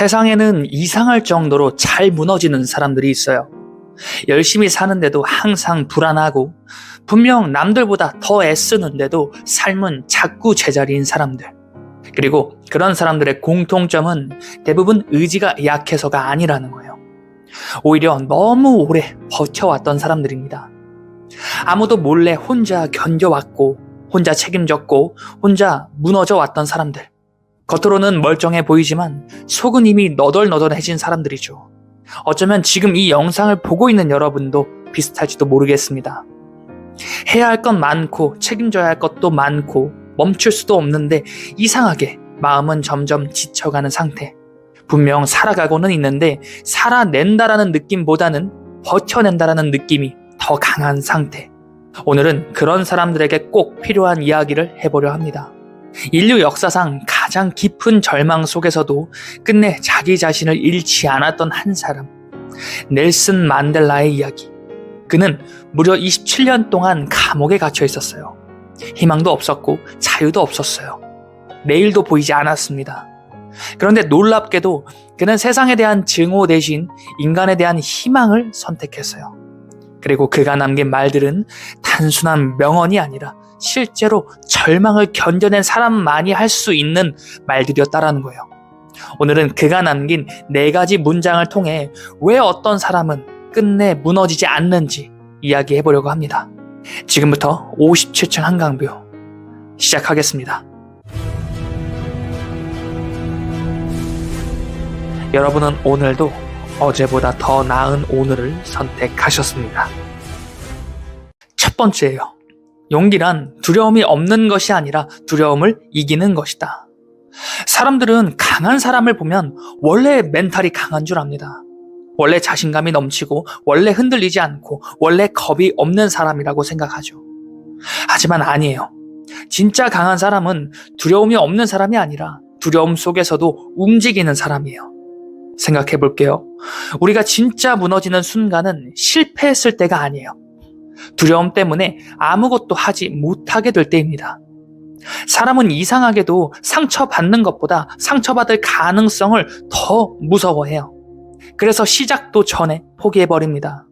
세상에는 이상할 정도로 잘 무너지는 사람들이 있어요. 열심히 사는데도 항상 불안하고, 분명 남들보다 더 애쓰는데도 삶은 자꾸 제자리인 사람들. 그리고 그런 사람들의 공통점은 대부분 의지가 약해서가 아니라는 거예요. 오히려 너무 오래 버텨왔던 사람들입니다. 아무도 몰래 혼자 견뎌왔고, 혼자 책임졌고, 혼자 무너져 왔던 사람들. 겉으로는 멀쩡해 보이지만 속은 이미 너덜너덜해진 사람들이죠. 어쩌면 지금 이 영상을 보고 있는 여러분도 비슷할지도 모르겠습니다. 해야 할 건 많고 책임져야 할 것도 많고 멈출 수도 없는데 이상하게 마음은 점점 지쳐가는 상태. 분명 살아가고는 있는데 살아낸다라는 느낌보다는 버텨낸다라는 느낌이 더 강한 상태. 오늘은 그런 사람들에게 꼭 필요한 이야기를 해보려 합니다. 인류 역사상 가장 깊은 절망 속에서도 끝내 자기 자신을 잃지 않았던 한 사람, 넬슨 만델라의 이야기. 그는 무려 27년 동안 감옥에 갇혀 있었어요. 희망도 없었고 자유도 없었어요. 내일도 보이지 않았습니다. 그런데 놀랍게도 그는 세상에 대한 증오 대신 인간에 대한 희망을 선택했어요. 그리고 그가 남긴 말들은 단순한 명언이 아니라 실제로 절망을 견뎌낸 사람만이 할 수 있는 말들이었다라는 거예요. 오늘은 그가 남긴 4가지 문장을 통해 왜 어떤 사람은 끝내 무너지지 않는지 이야기해 보려고 합니다. 지금부터 57층 한강뷰 시작하겠습니다. 여러분은 오늘도 어제보다 더 나은 오늘을 선택하셨습니다. 첫 번째예요. 용기란 두려움이 없는 것이 아니라 두려움을 이기는 것이다. 사람들은 강한 사람을 보면 원래 멘탈이 강한 줄 압니다. 원래 자신감이 넘치고 원래 흔들리지 않고 원래 겁이 없는 사람이라고 생각하죠. 하지만 아니에요. 진짜 강한 사람은 두려움이 없는 사람이 아니라 두려움 속에서도 움직이는 사람이에요. 생각해 볼게요. 우리가 진짜 무너지는 순간은 실패했을 때가 아니에요. 두려움 때문에 아무것도 하지 못하게 될 때입니다. 사람은 이상하게도 상처받는 것보다 상처받을 가능성을 더 무서워해요. 그래서 시작도 전에 포기해버립니다.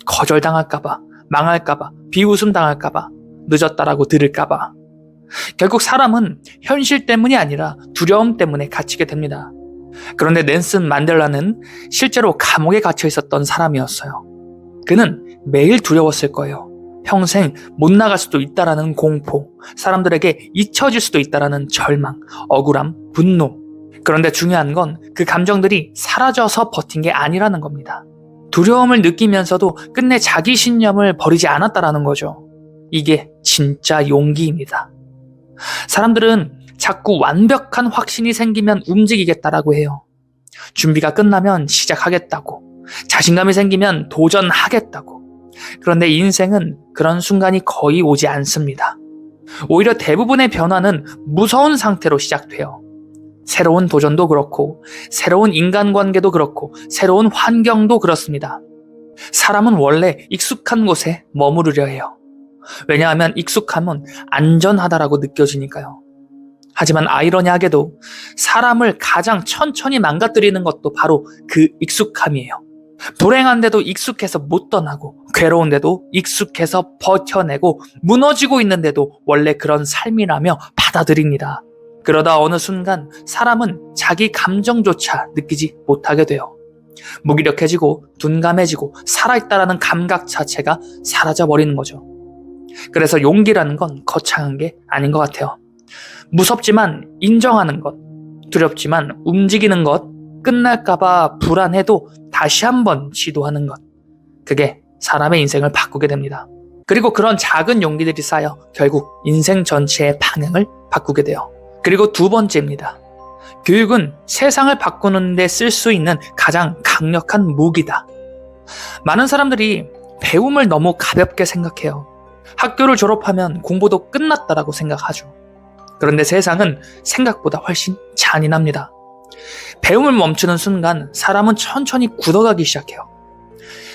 거절당할까봐, 망할까봐, 비웃음 당할까봐, 늦었다라고 들을까봐. 결국 사람은 현실 때문이 아니라 두려움 때문에 갇히게 됩니다. 그런데 넬슨 만델라는 실제로 감옥에 갇혀 있었던 사람이었어요. 그는 매일 두려웠을 거예요. 평생 못 나갈 수도 있다라는 공포, 사람들에게 잊혀질 수도 있다라는 절망, 억울함, 분노. 그런데 중요한 건 그 감정들이 사라져서 버틴 게 아니라는 겁니다. 두려움을 느끼면서도 끝내 자기 신념을 버리지 않았다라는 거죠. 이게 진짜 용기입니다. 사람들은 자꾸 완벽한 확신이 생기면 움직이겠다라고 해요. 준비가 끝나면 시작하겠다고, 자신감이 생기면 도전하겠다고. 그런데 인생은 그런 순간이 거의 오지 않습니다. 오히려 대부분의 변화는 무서운 상태로 시작돼요. 새로운 도전도 그렇고, 새로운 인간관계도 그렇고, 새로운 환경도 그렇습니다. 사람은 원래 익숙한 곳에 머무르려 해요. 왜냐하면 익숙함은 안전하다라고 느껴지니까요. 하지만 아이러니하게도 사람을 가장 천천히 망가뜨리는 것도 바로 그 익숙함이에요. 불행한데도 익숙해서 못 떠나고, 괴로운데도 익숙해서 버텨내고, 무너지고 있는데도 원래 그런 삶이라며 받아들입니다. 그러다 어느 순간 사람은 자기 감정조차 느끼지 못하게 돼요. 무기력해지고 둔감해지고 살아있다라는 감각 자체가 사라져버리는 거죠. 그래서 용기라는 건 거창한 게 아닌 것 같아요. 무섭지만 인정하는 것, 두렵지만 움직이는 것, 끝날까봐 불안해도 다시 한번 시도하는 것. 그게 사람의 인생을 바꾸게 됩니다. 그리고 그런 작은 용기들이 쌓여 결국 인생 전체의 방향을 바꾸게 돼요. 그리고 두 번째입니다. 교육은 세상을 바꾸는 데 쓸 수 있는 가장 강력한 무기다. 많은 사람들이 배움을 너무 가볍게 생각해요. 학교를 졸업하면 공부도 끝났다라고 생각하죠. 그런데 세상은 생각보다 훨씬 잔인합니다. 배움을 멈추는 순간 사람은 천천히 굳어가기 시작해요.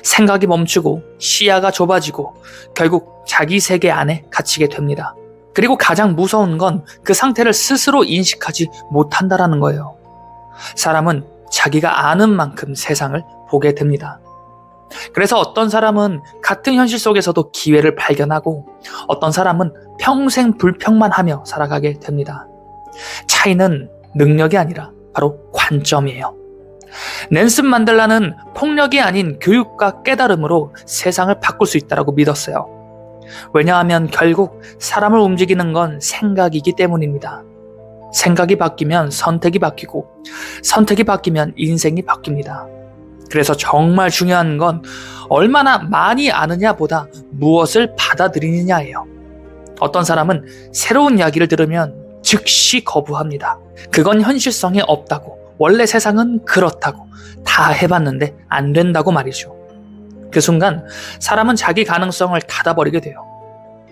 생각이 멈추고 시야가 좁아지고 결국 자기 세계 안에 갇히게 됩니다. 그리고 가장 무서운 건 그 상태를 스스로 인식하지 못한다라는 거예요. 사람은 자기가 아는 만큼 세상을 보게 됩니다. 그래서 어떤 사람은 같은 현실 속에서도 기회를 발견하고 어떤 사람은 평생 불평만 하며 살아가게 됩니다. 차이는 능력이 아니라 바로 관점이에요. 넬슨 만델라는 폭력이 아닌 교육과 깨달음으로 세상을 바꿀 수 있다고 믿었어요. 왜냐하면 결국 사람을 움직이는 건 생각이기 때문입니다. 생각이 바뀌면 선택이 바뀌고 선택이 바뀌면 인생이 바뀝니다. 그래서 정말 중요한 건 얼마나 많이 아느냐보다 무엇을 받아들이느냐예요. 어떤 사람은 새로운 이야기를 들으면 즉시 거부합니다. 그건 현실성이 없다고, 원래 세상은 그렇다고, 다 해봤는데 안 된다고 말이죠. 그 순간 사람은 자기 가능성을 닫아버리게 돼요.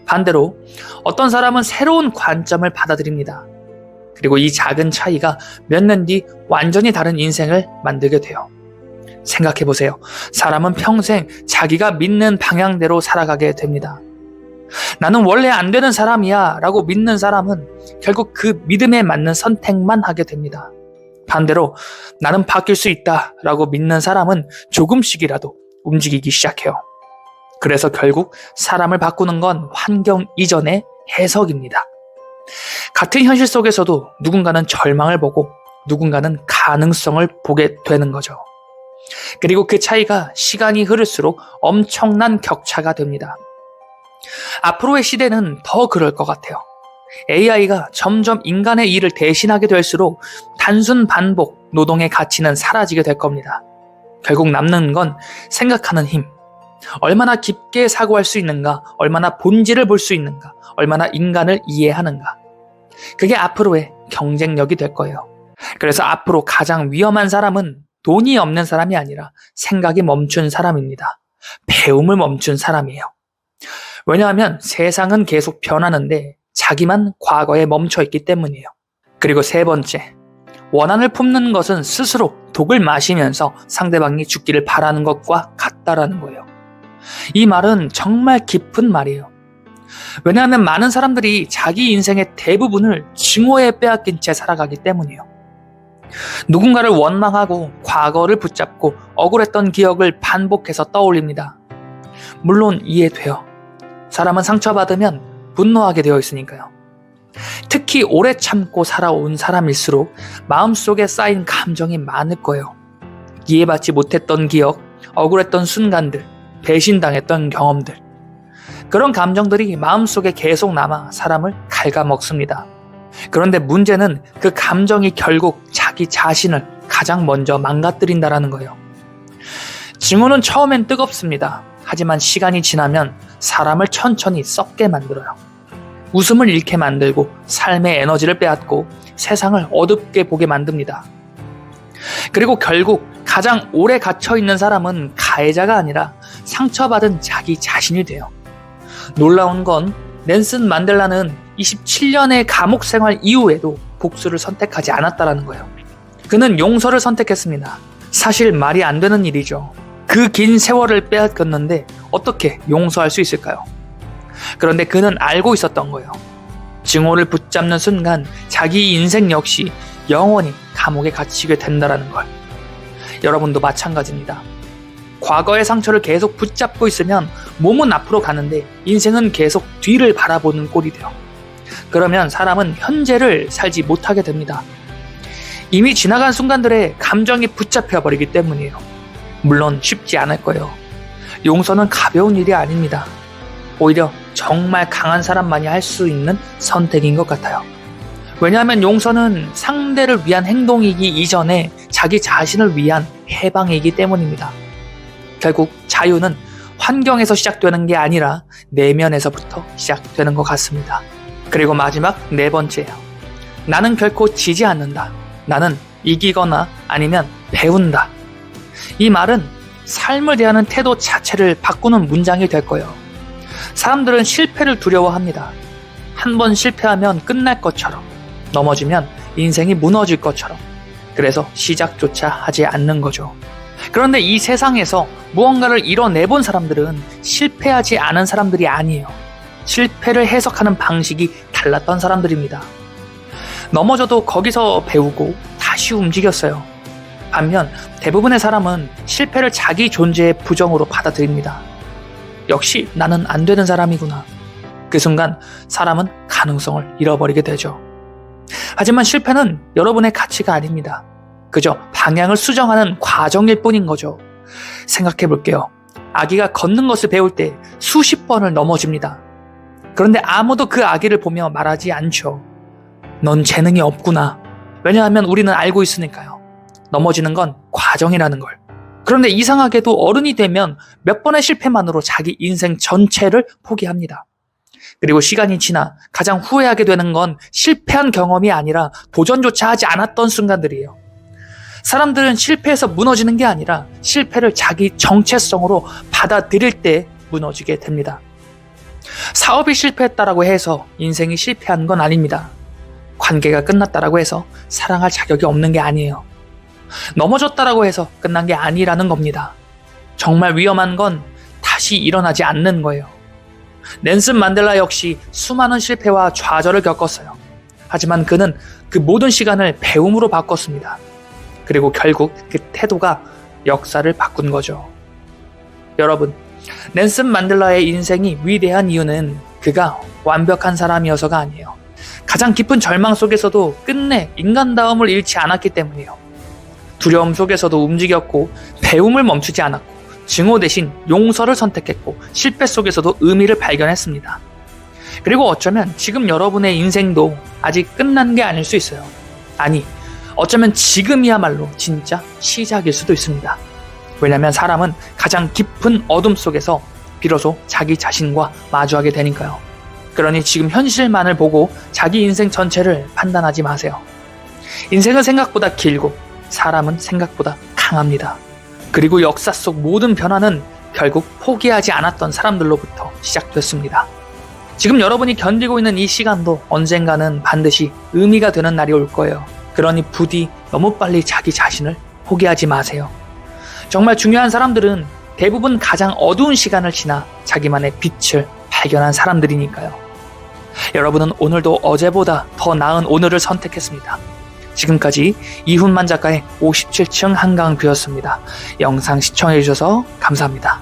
반대로 어떤 사람은 새로운 관점을 받아들입니다. 그리고 이 작은 차이가 몇 년 뒤 완전히 다른 인생을 만들게 돼요. 생각해보세요. 사람은 평생 자기가 믿는 방향대로 살아가게 됩니다. 나는 원래 안 되는 사람이야 라고 믿는 사람은 결국 그 믿음에 맞는 선택만 하게 됩니다. 반대로 나는 바뀔 수 있다 라고 믿는 사람은 조금씩이라도 움직이기 시작해요. 그래서 결국 사람을 바꾸는 건 환경 이전의 해석입니다. 같은 현실 속에서도 누군가는 절망을 보고 누군가는 가능성을 보게 되는 거죠. 그리고 그 차이가 시간이 흐를수록 엄청난 격차가 됩니다. 앞으로의 시대는 더 그럴 것 같아요. AI가 점점 인간의 일을 대신하게 될수록 단순 반복, 노동의 가치는 사라지게 될 겁니다. 결국 남는 건 생각하는 힘, 얼마나 깊게 사고할 수 있는가, 얼마나 본질을 볼 수 있는가, 얼마나 인간을 이해하는가. 그게 앞으로의 경쟁력이 될 거예요. 그래서 앞으로 가장 위험한 사람은 돈이 없는 사람이 아니라 생각이 멈춘 사람입니다. 배움을 멈춘 사람이에요. 왜냐하면 세상은 계속 변하는데 자기만 과거에 멈춰있기 때문이에요. 그리고 세 번째, 원한을 품는 것은 스스로 독을 마시면서 상대방이 죽기를 바라는 것과 같다라는 거예요. 이 말은 정말 깊은 말이에요. 왜냐하면 많은 사람들이 자기 인생의 대부분을 증오에 빼앗긴 채 살아가기 때문이에요. 누군가를 원망하고 과거를 붙잡고 억울했던 기억을 반복해서 떠올립니다. 물론 이해돼요. 사람은 상처받으면 분노하게 되어 있으니까요. 특히 오래 참고 살아온 사람일수록 마음속에 쌓인 감정이 많을 거예요. 이해받지 못했던 기억, 억울했던 순간들, 배신당했던 경험들. 그런 감정들이 마음속에 계속 남아 사람을 갉아먹습니다. 그런데 문제는 그 감정이 결국 자기 자신을 가장 먼저 망가뜨린다는 거예요. 증오는 처음엔 뜨겁습니다. 하지만 시간이 지나면 사람을 천천히 썩게 만들어요. 웃음을 잃게 만들고 삶의 에너지를 빼앗고 세상을 어둡게 보게 만듭니다. 그리고 결국 가장 오래 갇혀있는 사람은 가해자가 아니라 상처받은 자기 자신이 돼요. 놀라운 건 넬슨 만델라는 27년의 감옥 생활 이후에도 복수를 선택하지 않았다는 거예요. 그는 용서를 선택했습니다. 사실 말이 안 되는 일이죠. 그 긴 세월을 빼앗겼는데 어떻게 용서할 수 있을까요? 그런데 그는 알고 있었던 거예요. 증오를 붙잡는 순간 자기 인생 역시 영원히 감옥에 갇히게 된다는 걸. 여러분도 마찬가지입니다. 과거의 상처를 계속 붙잡고 있으면 몸은 앞으로 가는데 인생은 계속 뒤를 바라보는 꼴이 돼요. 그러면 사람은 현재를 살지 못하게 됩니다. 이미 지나간 순간들에 감정이 붙잡혀 버리기 때문이에요. 물론 쉽지 않을 거예요. 용서는 가벼운 일이 아닙니다. 오히려 정말 강한 사람만이 할 수 있는 선택인 것 같아요. 왜냐하면 용서는 상대를 위한 행동이기 이전에 자기 자신을 위한 해방이기 때문입니다. 결국 자유는 환경에서 시작되는 게 아니라 내면에서부터 시작되는 것 같습니다. 그리고 마지막 네 번째예요. 나는 결코 지지 않는다. 나는 이기거나 아니면 배운다. 이 말은 삶을 대하는 태도 자체를 바꾸는 문장이 될 거예요. 사람들은 실패를 두려워합니다. 한 번 실패하면 끝날 것처럼, 넘어지면 인생이 무너질 것처럼. 그래서 시작조차 하지 않는 거죠. 그런데 이 세상에서 무언가를 이뤄내본 사람들은 실패하지 않은 사람들이 아니에요. 실패를 해석하는 방식이 달랐던 사람들입니다. 넘어져도 거기서 배우고 다시 움직였어요. 반면 대부분의 사람은 실패를 자기 존재의 부정으로 받아들입니다. 역시 나는 안 되는 사람이구나. 그 순간 사람은 가능성을 잃어버리게 되죠. 하지만 실패는 여러분의 가치가 아닙니다. 그저 방향을 수정하는 과정일 뿐인 거죠. 생각해 볼게요. 아기가 걷는 것을 배울 때 수십 번을 넘어집니다. 그런데 아무도 그 아기를 보며 말하지 않죠. 넌 재능이 없구나. 왜냐하면 우리는 알고 있으니까요. 넘어지는 건 과정이라는 걸. 그런데 이상하게도 어른이 되면 몇 번의 실패만으로 자기 인생 전체를 포기합니다. 그리고 시간이 지나 가장 후회하게 되는 건 실패한 경험이 아니라 도전조차 하지 않았던 순간들이에요. 사람들은 실패해서 무너지는 게 아니라 실패를 자기 정체성으로 받아들일 때 무너지게 됩니다. 사업이 실패했다라고 해서 인생이 실패한 건 아닙니다. 관계가 끝났다라고 해서 사랑할 자격이 없는 게 아니에요. 넘어졌다라고 해서 끝난 게 아니라는 겁니다. 정말 위험한 건 다시 일어나지 않는 거예요. 넬슨 만델라 역시 수많은 실패와 좌절을 겪었어요. 하지만 그는 그 모든 시간을 배움으로 바꿨습니다. 그리고 결국 그 태도가 역사를 바꾼 거죠. 여러분, 넬슨 만델라의 인생이 위대한 이유는 그가 완벽한 사람이어서가 아니에요. 가장 깊은 절망 속에서도 끝내 인간다움을 잃지 않았기 때문이에요. 두려움 속에서도 움직였고 배움을 멈추지 않았고 증오 대신 용서를 선택했고 실패 속에서도 의미를 발견했습니다. 그리고 어쩌면 지금 여러분의 인생도 아직 끝난 게 아닐 수 있어요. 아니, 어쩌면 지금이야말로 진짜 시작일 수도 있습니다. 왜냐하면 사람은 가장 깊은 어둠 속에서 비로소 자기 자신과 마주하게 되니까요. 그러니 지금 현실만을 보고 자기 인생 전체를 판단하지 마세요. 인생은 생각보다 길고 사람은 생각보다 강합니다. 그리고 역사 속 모든 변화는 결국 포기하지 않았던 사람들로부터 시작됐습니다. 지금 여러분이 견디고 있는 이 시간도 언젠가는 반드시 의미가 되는 날이 올 거예요. 그러니 부디 너무 빨리 자기 자신을 포기하지 마세요. 정말 중요한 사람들은 대부분 가장 어두운 시간을 지나 자기만의 빛을 발견한 사람들이니까요. 여러분은 오늘도 어제보다 더 나은 오늘을 선택했습니다. 지금까지 이훈만 작가의 57층 한강뷰였습니다. 영상 시청해주셔서 감사합니다.